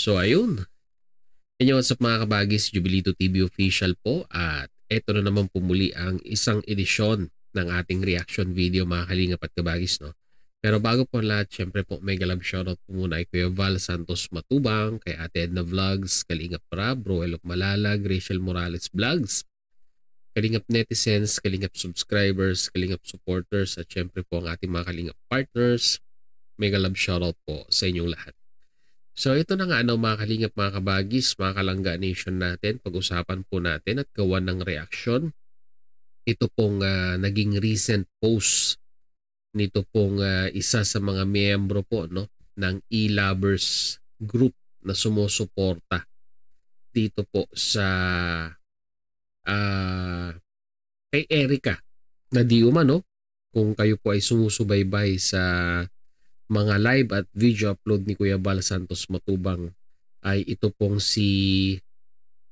So ayun, inyo what's up mga kabagis, Jubilito TV official po at eto na naman po muli ang isang edisyon ng ating reaction video mga kalingap at kabagis, no? Pero bago po ang lahat, syempre po mega love shoutout po muna kay Kuya Val Santos Matubang, kay Ate Edna Vlogs, Kalingap Rab, Roel of Malalag, Rachel Morales Vlogs, Kalingap Netizens, Kalingap Subscribers, Kalingap Supporters at syempre po ang ating mga Kalingap Partners. Mega love shoutout po sa inyong lahat. So ito na nga mga kalingap, mga kabagis, mga kalangga nation natin, pag-usapan po natin at gawan ng reaksyon. Ito pong naging recent post nito pong isa sa mga miyembro po, no, ng e-lovers group na sumusuporta dito po sa kay Erica na di umano, kung kayo po ay sumusubaybay sa mga live at video upload ni Kuya Val Santos Matubang, ay ito pong si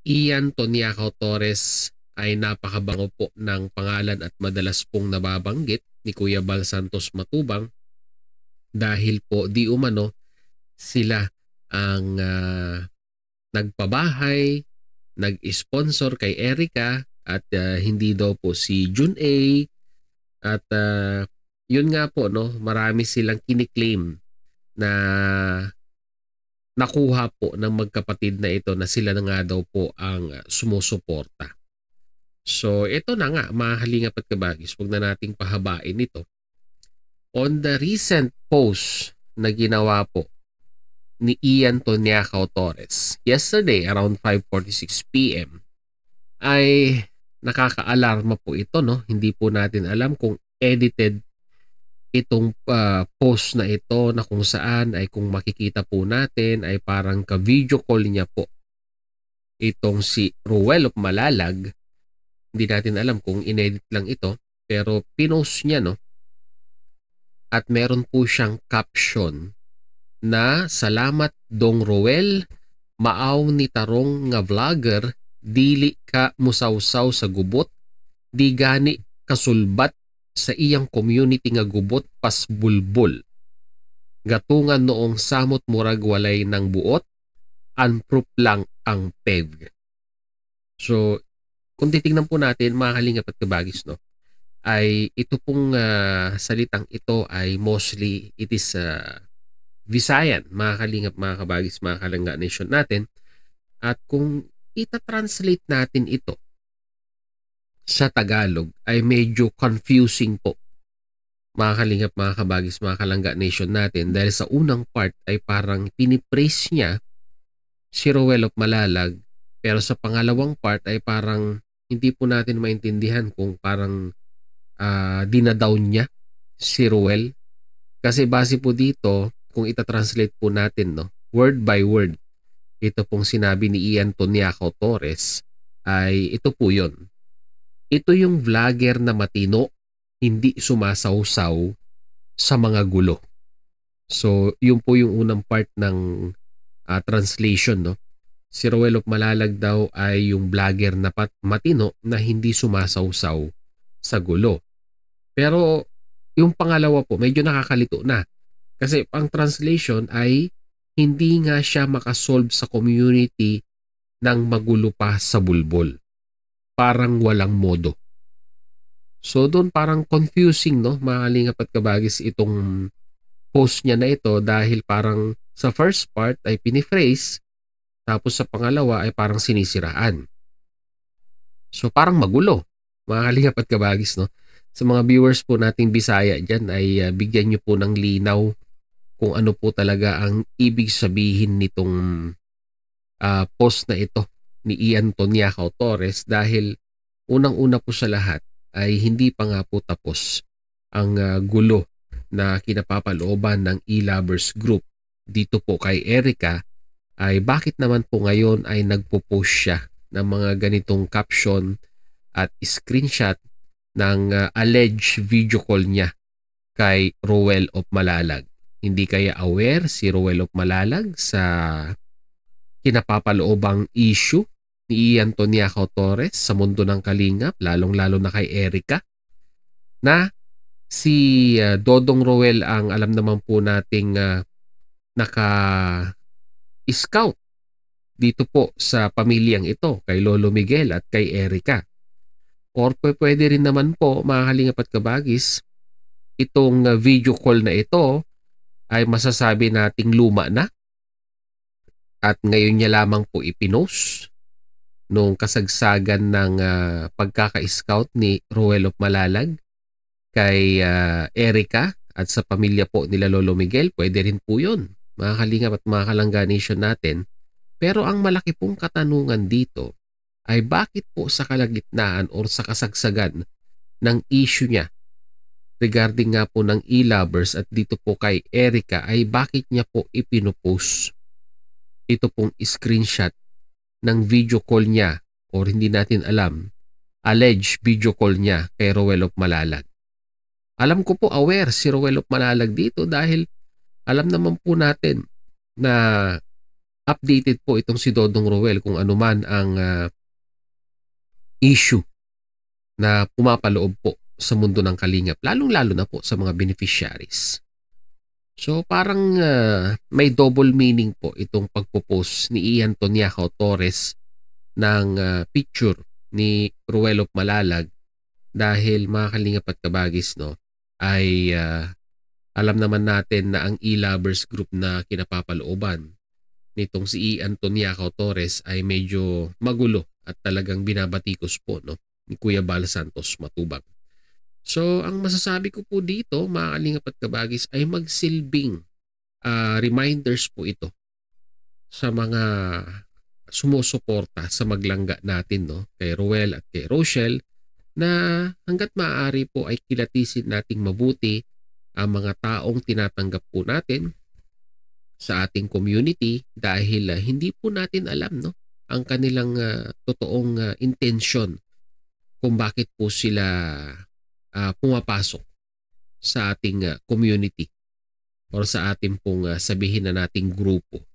Ian Toniacao Torres ay napakabango po ng pangalan at madalas pong nababanggit ni Kuya Val Santos Matubang dahil po di umano sila ang nagpabahay, nag-sponsor kay Erica at hindi daw po si Jun A. At yun nga po, no, marami silang kiniklaim na nakuha po ng magkapatid na ito na sila na nga daw po ang sumusuporta. So ito na nga mga halingap at kabagis, huwag na nating pahabain ito. On the recent post na ginawa po ni Ian Toniacao Torres yesterday around 5:46 PM ay nakaka-alarma po ito, no? Hindi po natin alam kung edited itong post na ito, na kung saan ay kung makikita po natin ay parang ka-video call niya po itong si Roel of Malalag. Hindi natin alam kung inedit lang ito, pero pinost niya, no? At meron po siyang caption na salamat dong Roel, maaw ni tarong nga vlogger, dili ka musawsaw sa gubot, di gani kasulbat sa iyang community nga gubot pas bulbul. Gatungan noong samot murag walay ng buot, unproof lang ang peg. So, kung titingnan po natin mga kalingap at kabagis, no, ay ito pong salitang ito ay mostly it is Visayan, mga kalingap, mga kabagis, mga kalangga nation natin. At kung ita-translate natin ito sa Tagalog ay medyo confusing po, mga kalingap, mga kabagis, mga kalangga nation natin, dahil sa unang part ay parang pinipraise niya si Roel of Malalag, pero sa pangalawang part ay parang hindi po natin maintindihan kung parang dinadown niya si Roel. Kasi base po dito, kung ita-translate po natin, no, word by word, ito pong sinabi ni Ian Toniacao Torres ay ito po yun. Ito yung vlogger na matino, hindi sumasawsaw sa mga gulo. So, yun po yung unang part ng translation, no? Si Roel of Malalag daw ay yung vlogger na matino na hindi sumasawsaw sa gulo. Pero yung pangalawa po, medyo nakakalito na. Kasi ang translation ay hindi nga siya makasolve sa community ng magulo pa sa bulbol. Parang walang modo. So doon parang confusing, no, mga kalingap at kabagis, itong post niya na ito dahil parang sa first part ay piniphrase, tapos sa pangalawa ay parang sinisiraan. So parang magulo, mga kalingap at kabagis, no. Sa mga viewers po nating Bisaya dyan ay bigyan nyo po ng linaw kung ano po talaga ang ibig sabihin nitong post na ito ni Ian Toniacao Torres, dahil unang-una po sa lahat ay hindi pa nga po tapos ang gulo na kinapapalooban ng e-lovers group dito po kay Erica. Ay bakit naman po ngayon ay nagpo-post siya ng mga ganitong caption at screenshot ng alleged video call niya kay Roel of Malalag? Hindi kaya aware si Roel of Malalag sa kinapapaloobang issue ni Ian Toniacao Torres sa mundo ng kalingap, lalong-lalo na kay Erica, na si Dodong Roel ang alam naman po nating naka-scout dito po sa pamilyang ito, kay Lolo Miguel at kay Erica. Or pwede rin naman po, mga kalingap at kabagis, itong video call na ito ay masasabi nating luma na at ngayon niya lamang po ipinost nung kasagsagan ng pagkaka-scout ni Ruel of Malalag kay Erica at sa pamilya po nila Lolo Miguel. Pwede rin po yun, mga kalingap at mga kalangga nation natin. Pero ang malaki pong katanungan dito ay bakit po sa kalagitnaan or sa kasagsagan ng issue niya regarding nga po ng e-lovers at dito po kay Erica ay bakit niya po ipinupost ito pong screenshot ng video call niya or hindi natin alam, alleged video call niya kay Ruel of Malalag. Alam ko po aware si Ruel of Malalag dito dahil alam naman po natin na updated po itong si Dodong Ruel kung ano man ang issue na pumapaloob po sa mundo ng kalingap, lalong-lalo na po sa mga beneficiaries. So parang may double meaning po itong pagpo-post ni Ian Toniacao Torres ng picture ni Ruel of Malalag dahil mga kalingap at kabagis ay alam naman natin na ang e-lovers group na kinapapalooban nitong si Ian Toniacao Torres ay medyo magulo at talagang binabatikos po ni Kuya Bal Santos Matubang. So ang masasabi ko po dito, mga kalingap at kabagis, ay magsilbing reminders po ito sa mga sumusuporta sa maglangga natin kay Ruel at kay Rochelle na hanggat maaari po ay kilatisin nating mabuti ang mga taong tinatanggap po natin sa ating community dahil hindi po natin alam ang kanilang totoong intensyon kung bakit po sila pumapasok sa ating community or sa ating pong sabihin na nating grupo.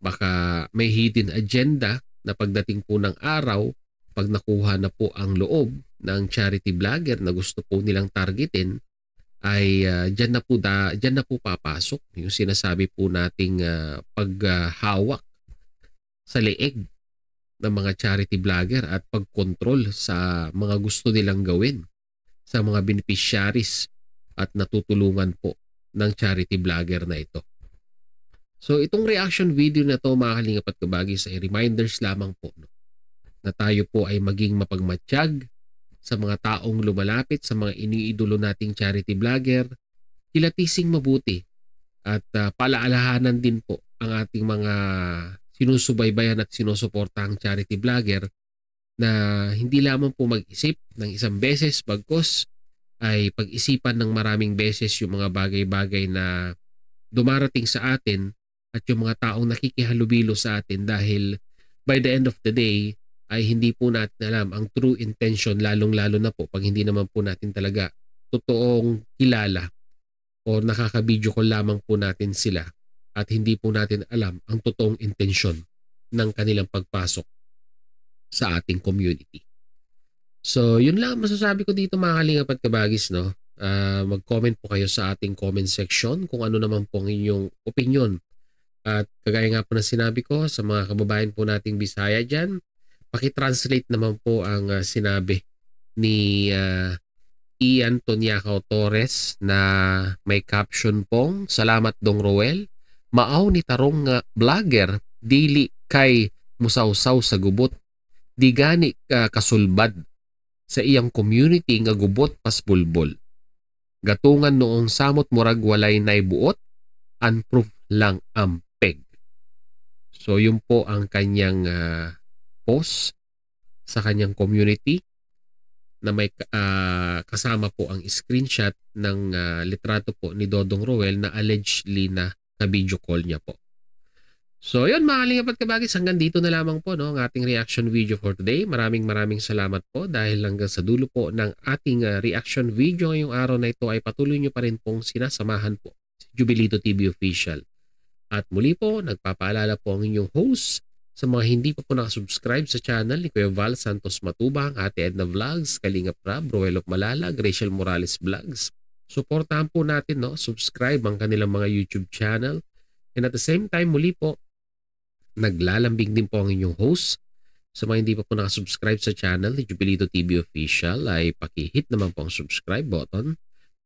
Baka may hidden agenda na pagdating po ng araw, pag nakuha na po ang loob ng charity vlogger na gusto po nilang targetin, ay dyan na po papasok yung sinasabi po nating paghawak sa leeg ng mga charity vlogger at pagkontrol sa mga gusto nilang gawin sa mga beneficiaries at natutulungan po ng charity vlogger na ito. So itong reaction video na to, mga kalingap at kabagis, ay reminders lamang po na tayo po ay maging mapagmatsyag sa mga taong lumalapit sa mga iniidolo nating charity vlogger, kilatising mabuti at palaalahanan din po ang ating mga sinusubaybayan at sinusuportahang charity vlogger na hindi lamang po mag-isip ng isang beses bagkus ay pag-isipan ng maraming beses yung mga bagay-bagay na dumarating sa atin at yung mga taong nakikihalubilo sa atin dahil by the end of the day ay hindi po natin alam ang true intention, lalong-lalo na po pag hindi naman po natin talaga totoong kilala o nakaka-video call lamang po natin sila at hindi po natin alam ang totoong intensyon ng kanilang pagpasok sa ating community. So yun lang masasabi ko dito, mga kalingap at kabagis. Mag-comment po kayo sa ating comment section kung ano naman po ang inyong opinion. At kagaya nga po na sinabi ko sa mga kababayan po nating Bisaya dyan, pakitranslate naman po ang sinabi ni Ian Toniacao Torres na may caption pong, "Salamat Dong Roel, maaw ni tarong nga vlogger, dili kay musawsaw sa gubot, di gani kasulbad sa iyang community nga gubot pas bulbol. Gatungan noong samot murag walay naibuot, unproof lang ang peg." So yun po ang kanyang post sa kanyang community na may kasama po ang screenshot ng litrato po ni Dodong Roel na allegedly na ka-video call niya po. So yun, mga kalingap at kabagis, hanggang dito na lamang po ang ating reaction video for today. Maraming salamat po dahil hanggang sa dulo po ng ating reaction video ngayong araw na ito ay patuloy nyo pa rin pong sinasamahan po si Jubilito TV Official. At muli po, nagpapaalala po ang inyong host sa mga hindi pa po nakasubscribe sa channel ni Kuya Val Santos Matubang, Ate Edna Vlogs, Kalingap Rab, Ruel of Malalag, Rachel Morales Vlogs. Suportahan po natin, subscribe ang kanilang mga YouTube channel. And at the same time, muli po, Naglalambing din po ang inyong host. Sa mga hindi pa po nakasubscribe sa channel ni Jubilito TV Official ay paki-hit naman po ang subscribe button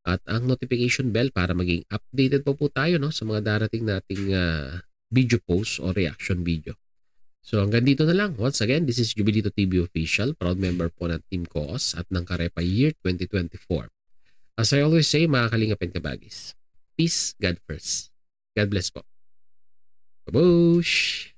at ang notification bell para maging updated po tayo no, sa mga darating nating video posts o reaction video. So hanggang dito na lang. Once again, this is Jubilito TV Official, proud member po ng Team COOS at ng Karepa Year 2024. As I always say, mga Kalingap and Kabagis, peace, God first. God bless po. Babush!